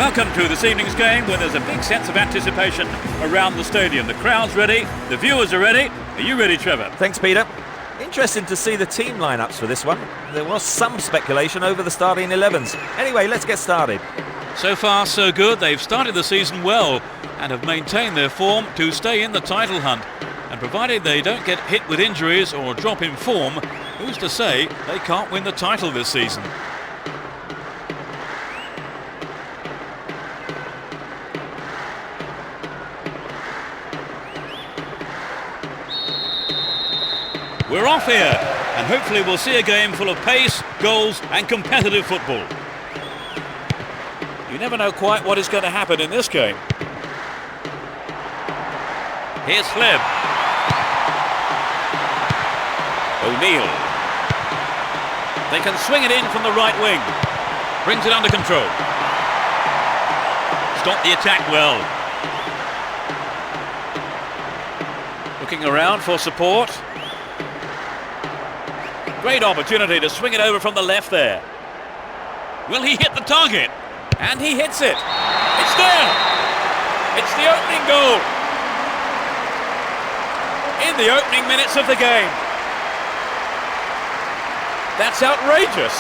Welcome to this evening's game, where there's a big sense of anticipation around the stadium. The crowd's ready, the viewers are ready. Are you ready, Trevor? Thanks, Peter. Interesting to see the team lineups for this one. There was some speculation over the starting 11s. Anyway, let's get started. So far, so good. They've started the season well and have maintained their form to stay in the title hunt. And provided they don't get hit with injuries or drop in form, who's to say they can't win the title this season? We're off here, and hopefully we'll see a game full of pace, goals and competitive football. You never know quite what is going to happen in this game. Here's Fleb. O'Neill. They can swing it in from the right wing. Brings it under control. Stop the attack well. Looking around for support. Great opportunity to swing it over from the left there. Will he hit the target? And he hits it. It's there. It's the opening goal. In the opening minutes of the game. That's outrageous.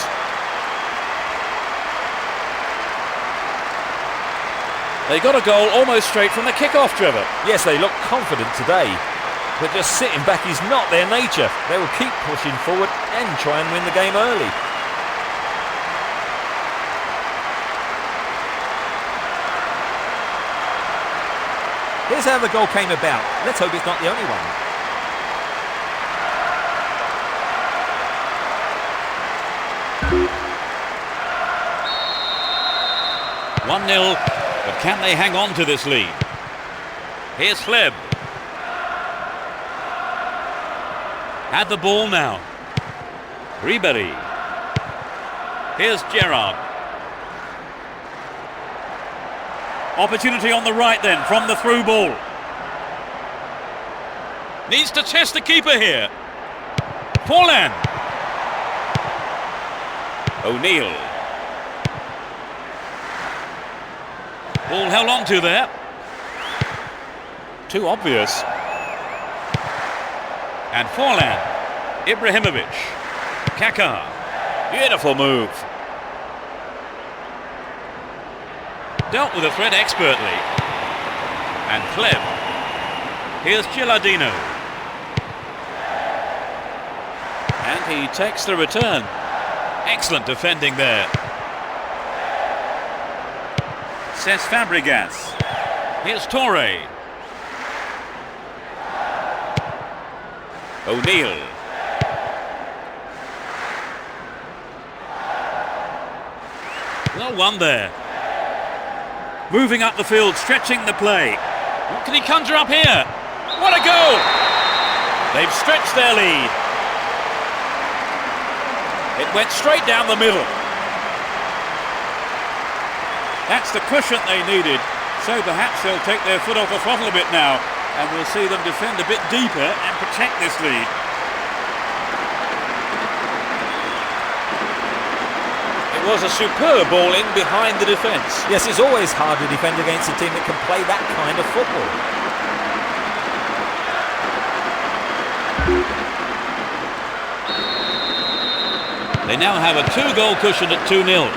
They got a goal almost straight from the kick-off, Trevor. Yes, they look confident today. But just sitting back is not their nature. They will keep pushing forward and try and win the game early. Here's how the goal came about. Let's hope it's not the only one. (1-0), but can they hang on to this lead? Here's Fleb. Had the ball now. Ribery. Here's Gerrard. Opportunity on the right then, from the through ball. Needs to test the keeper here. Forlan. O'Neill. Ball held on to there. Too obvious. And Forlan. Ibrahimovic. Kaká. Beautiful move. Dealt with the threat expertly. And Fleb. Here's Gilardino. And he takes the return. Excellent defending there. Cesc Fabregas. Here's Torre. O'Neill. Well won there. Moving up the field, stretching the play. What can he conjure up here? What a goal! They've stretched their lead. It went straight down the middle. That's the cushion they needed. So perhaps they'll take their foot off the throttle a bit now, and we'll see them defend a bit deeper and protect this lead. It was a superb ball in behind the defence. Yes, it's always hard to defend against a team that can play that kind of football. They now have a 2-goal cushion at 2-0.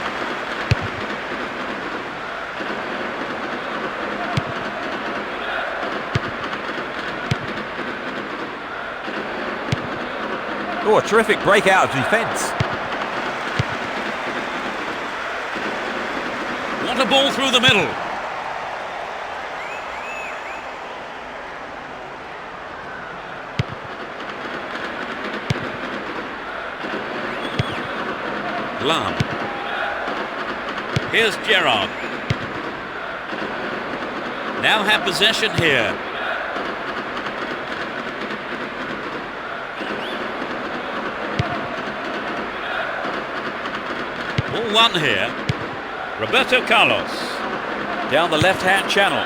Oh, a terrific breakout of defence. What a ball through the middle. Lam. Here's Gerrard. Now have possession here. Ball one here. Roberto Carlos. Down the left-hand channel.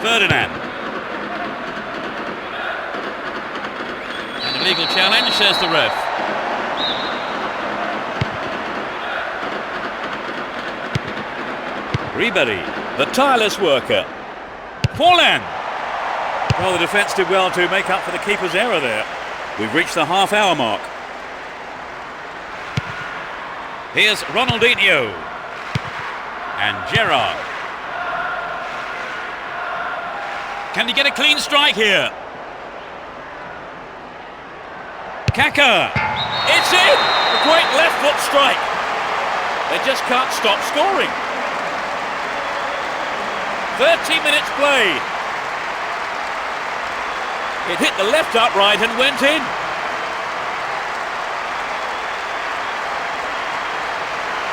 Ferdinand. An illegal challenge, says the ref. Ribery, the tireless worker. Paulin! Well, the defence did well to make up for the keeper's error there. We've reached the half-hour mark. Here's Ronaldinho. And Gerrard. Can he get a clean strike here? Kaka! It's in! A great left foot strike. They just can't stop scoring. 30 minutes play. It hit the left upright and went in.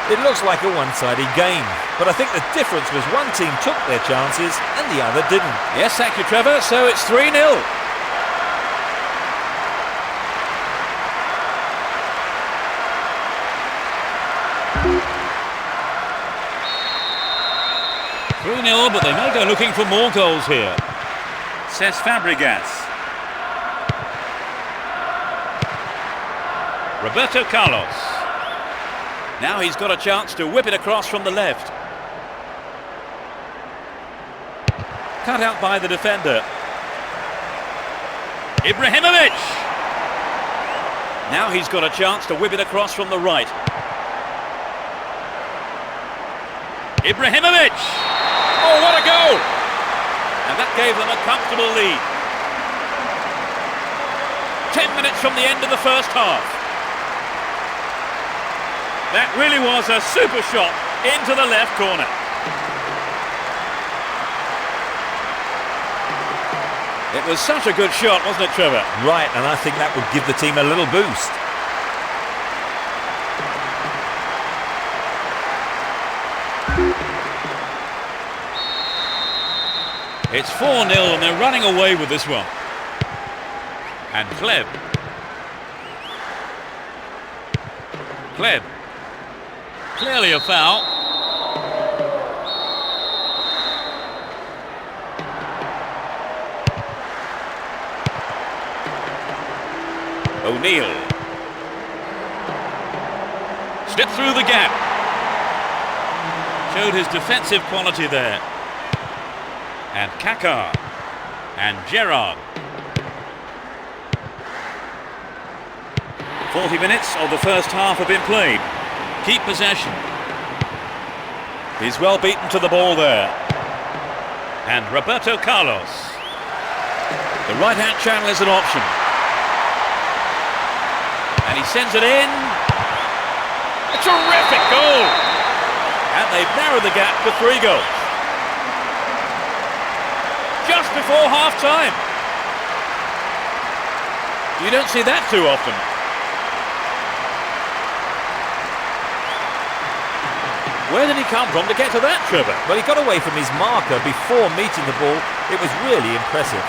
It looks like a one-sided game, but I think the difference was one team took their chances and the other didn't. Yes, thank you, Trevor. So it's 3-0. But they may go looking for more goals here. Cesc Fabregas. Roberto Carlos. Now he's got a chance to whip it across from the left. Cut out by the defender. Ibrahimovic. Now he's got a chance to whip it across from the right. Ibrahimovic. Oh, what a goal! And that gave them a comfortable lead. 10 minutes from the end of the first half. That really was a super shot into the left corner. It was such a good shot, wasn't it, Trevor? Right, and I think that would give the team a little boost. It's 4-0 and they're running away with this one. And Kleb. Clearly a foul. O'Neill. Slipped through the gap. Showed his defensive quality there. And Kaka. And Gerrard. 40 minutes of the first half have been played. Keep possession. He's well beaten to the ball there. And Roberto Carlos. The right-hand channel is an option. And he sends it in. A terrific goal! And they've narrowed the gap to 3 goals. Just before half-time. You don't see that too often. Where did he come from to get to that, Trevor? Well, he got away from his marker before meeting the ball. It was really impressive.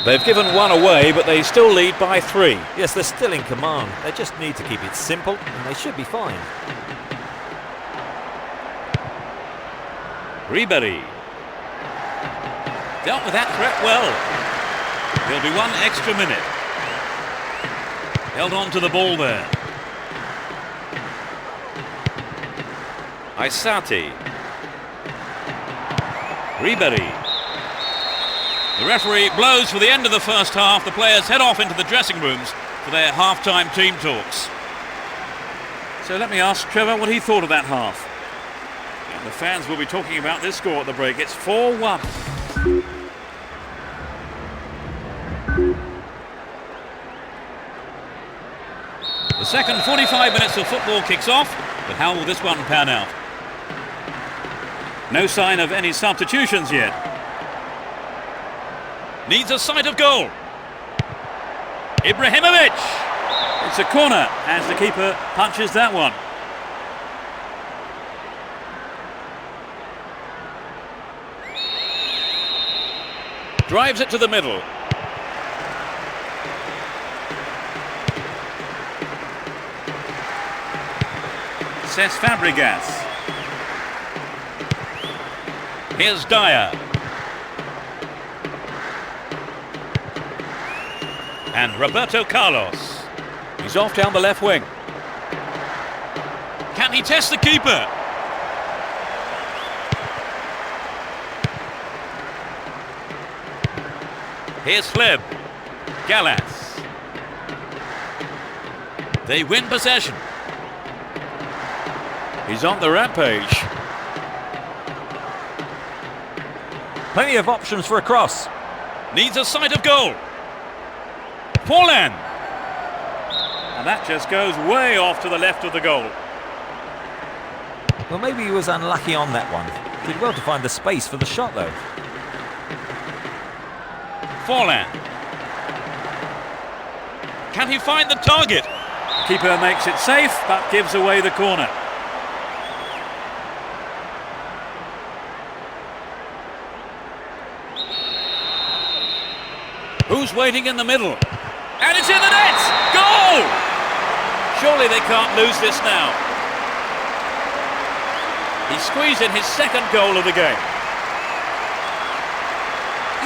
They've given 1 away, but they still lead by 3. Yes, they're still in command. They just need to keep it simple, and they should be fine. Ribery. Dealt with that threat well. There'll be 1 extra minute. Held on to the ball there. Aysati. Ribery. The referee blows for the end of the first half. The players head off into the dressing rooms for their half-time team talks. So let me ask Trevor what he thought of that half. And the fans will be talking about this score at the break. It's 4-1. The second 45 minutes of football kicks off, but how will this one pan out? No sign of any substitutions yet. Needs a sight of goal. Ibrahimovic. It's a corner as the keeper punches that one. Drives it to the middle. Cesc Fabregas. Here's Dyer. And Roberto Carlos. He's off down the left wing. Can he test the keeper? Here's Fleb. Gallas. They win possession. He's on the rampage. Plenty of options for a cross. Needs a sight of goal. Forlan. And that just goes way off to the left of the goal. Well, maybe he was unlucky on that one. Did well to find the space for the shot, though. Forlan. Can he find the target? Keeper makes it safe, but gives away the corner. Who's waiting in the middle? And it's in the net! Goal! Surely they can't lose this now. He squeezed in his second goal of the game.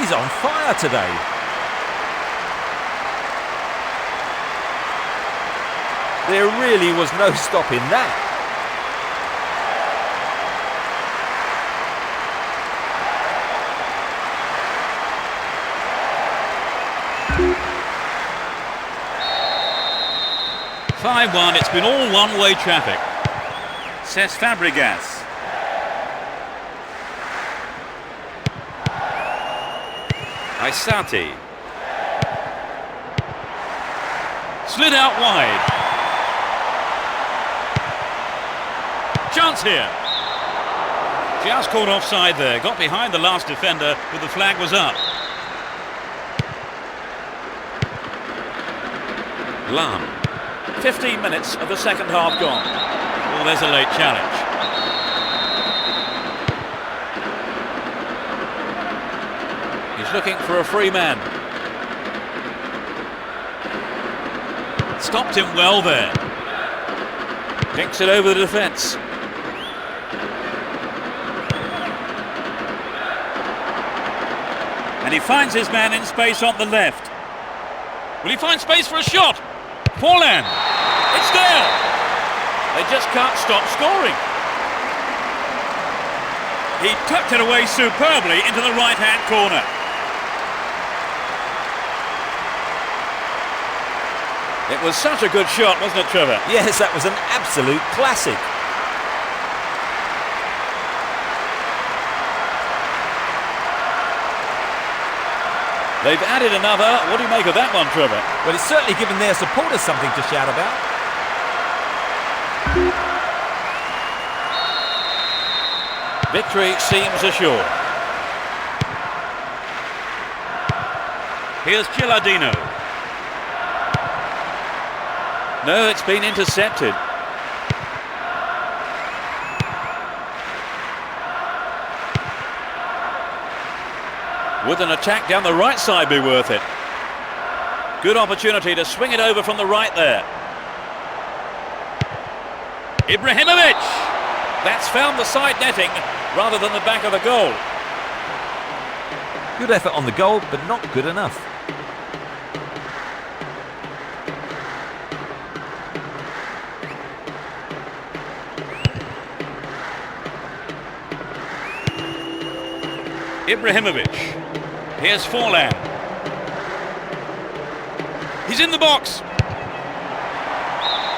He's on fire today. There really was no stopping that. (5-1), it's been all one-way traffic. Cesc Fabregas. Aysati. Slid out wide. Chance here. Just caught offside there. Got behind the last defender, but the flag was up. Lam. 15 minutes of the second half gone. Oh, there's a late challenge. He's looking for a free man. Stopped him well there. Kicks it over the defence. And he finds his man in space on the left. Will he find space for a shot? Forlan. It's there. They just can't stop scoring. He tucked it away superbly into the right-hand corner. It was such a good shot, wasn't it, Trevor? Yes, that was an absolute classic. They've added another. What do you make of that one, Trevor? Well, it's certainly given their supporters something to shout about. Victory seems assured. Here's Gilardino. No, it's been intercepted. Would an attack down the right side be worth it? Good opportunity to swing it over from the right there. Ibrahimovic! That's found the side netting rather than the back of the goal. Good effort on the goal, but not good enough. Ibrahimovic. Here's Forlan. He's in the box.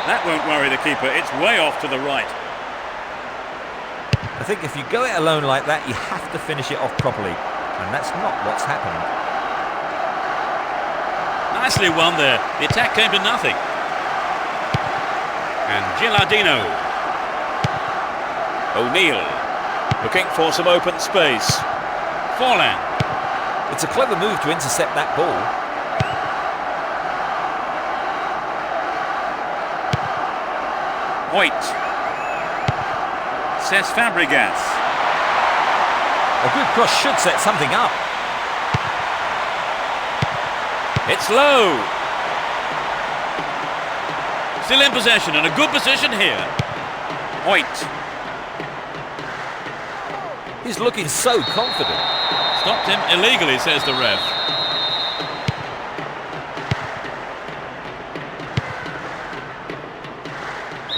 That won't worry the keeper. It's way off to the right. I think if you go it alone like that, you have to finish it off properly. And that's not what's happened. Nicely won there. The attack came to nothing. And Gilardino. O'Neill. Looking for some open space. Forlan. It's a clever move to intercept that ball. Hoyt. Cesc Fabregas. A good cross should set something up. It's low. Still in possession and a good position here. Hoyt. He's looking so confident. Stopped him illegally, says the ref.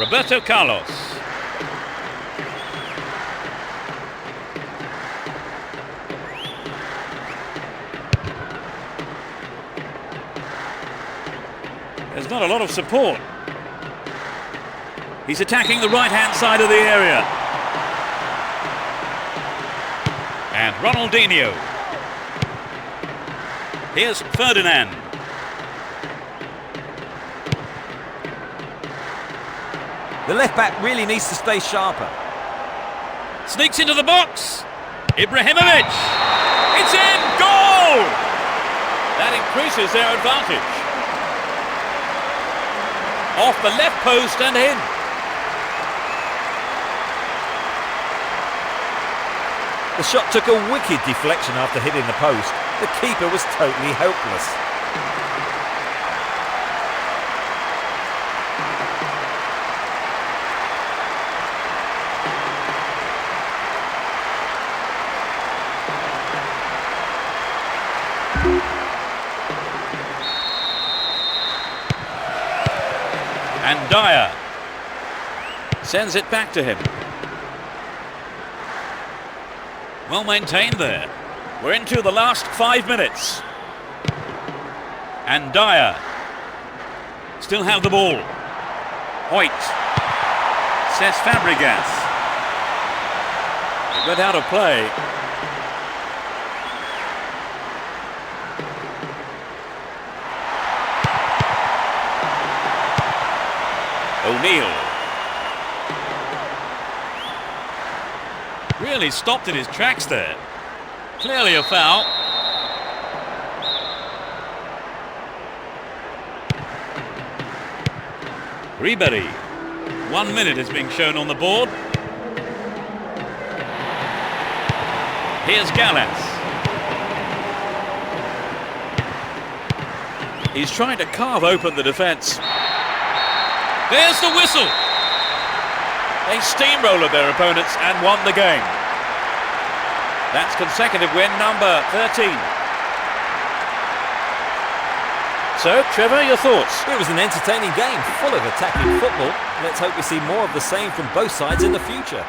Roberto Carlos. There's not a lot of support. He's attacking the right-hand side of the area. And Ronaldinho. Here's Ferdinand. The left-back really needs to stay sharper. Sneaks into the box. Ibrahimovic. It's in! Goal! That increases their advantage. Off the left post and in. The shot took a wicked deflection after hitting the post. The keeper was totally helpless. And Dyer sends it back to him. Well maintained there. We're into the last 5 minutes. And Dyer still have the ball. Hoyt. Cesc Fabregas. It went out of play. O'Neill. Really stopped in his tracks there. Clearly a foul. Ribery. 1 minute is being shown on the board. Here's Gallas. He's trying to carve open the defence. There's the whistle. They steamrolled their opponents and won the game. That's consecutive win number 13. So, Trevor, your thoughts? It was an entertaining game, full of attacking football. Let's hope we see more of the same from both sides in the future.